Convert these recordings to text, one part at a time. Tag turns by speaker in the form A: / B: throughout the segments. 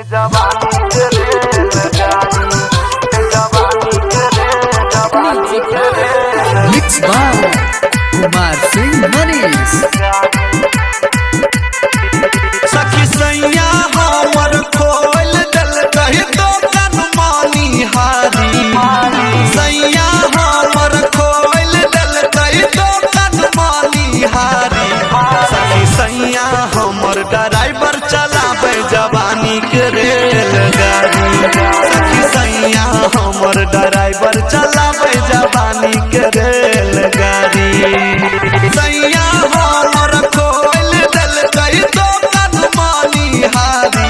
A: जवानी के रेलगाड़ी जवानी के रेलगाड़ी
B: मिक्स बाय कुमार सिंह मनीष।
C: सखी सैया हमर खोल दल कही तो कनमानी हारी सैया हमर खोल दल कही तो कनमानी हारी सखी सैया हमर ड्राइवर चलावे जवानी के रेलगाड़ी सखी सैया हमर ड्राइवर चलावे जवानी के रेलगाड़ी सैया हमर खोल दल कही तो कनमानी हारी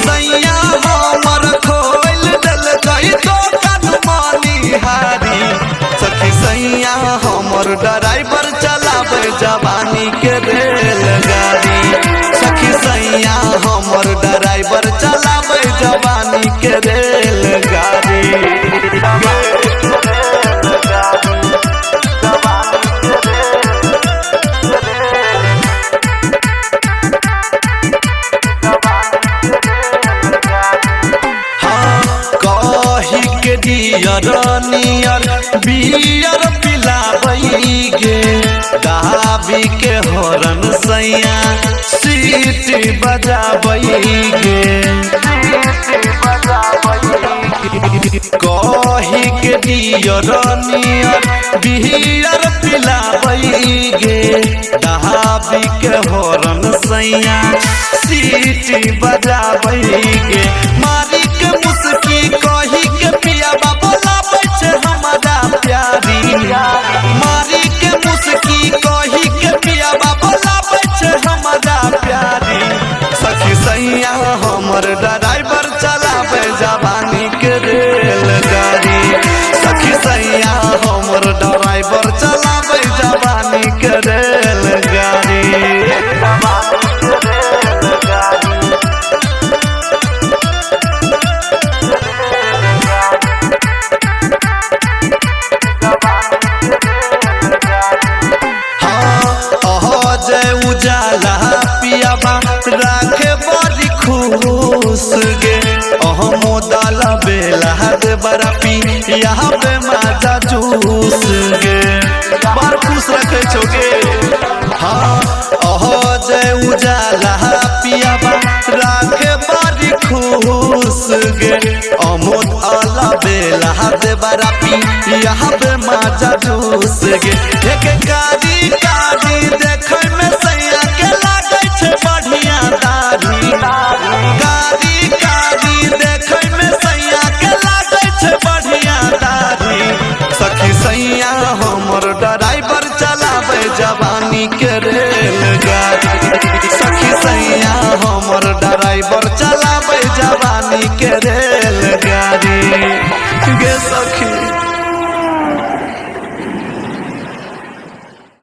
C: सैया हमर खोल दल कही तो कनमानी हारी सखी सैया हमर ड्राइवर चलावे जवानी के रेलगाड़ी सखी सैया हमर ड्राइवर चलावे जवानी के रेलगाड़ी कही के डियर नियर बियर पिलाबई गे दहाबी के हरन सैया सीट बजाबई गे कही के डियर नियर बियर पिलाबई गे दहाबी के हरन सैया सीट बजाबई गे मारी के मुस्की कही के पिया बोला बैठे हमारा प्यारी मारी के मुस्की कही के पिया बोला बैठे हमारा प्यारी सखी सैया हमर ड्राइवर चलावे जवानी के रेलगाड़ी सखी सैया हमर ड्राइवर चलावे जवानी के रेलगाड़ी जय उजाला पियाबा राखे बड़ी खुश गे अहमो दाला बेला दे बरापी यहाँ पे माजा जूस गे बार खुश रखे छोगे हाँ जय उजाला पियाबा राखे बड़ी खुश गे अमोद आला बेला दे बरापी यहाँ पे माजा जूस गे एक कारी कारी देखे में सैया के लागे छे बढ़िया दाढ़ी कारी कारी देखे में सैया के लागे छे बढ़िया दाढ़ी सखी सैया हमर ड्राइवर चलावे जवानी के रेलगाड़ी सखी सैया हमर ड्राइवर चलावे जवानी के रेलगाड़ी गे सखी।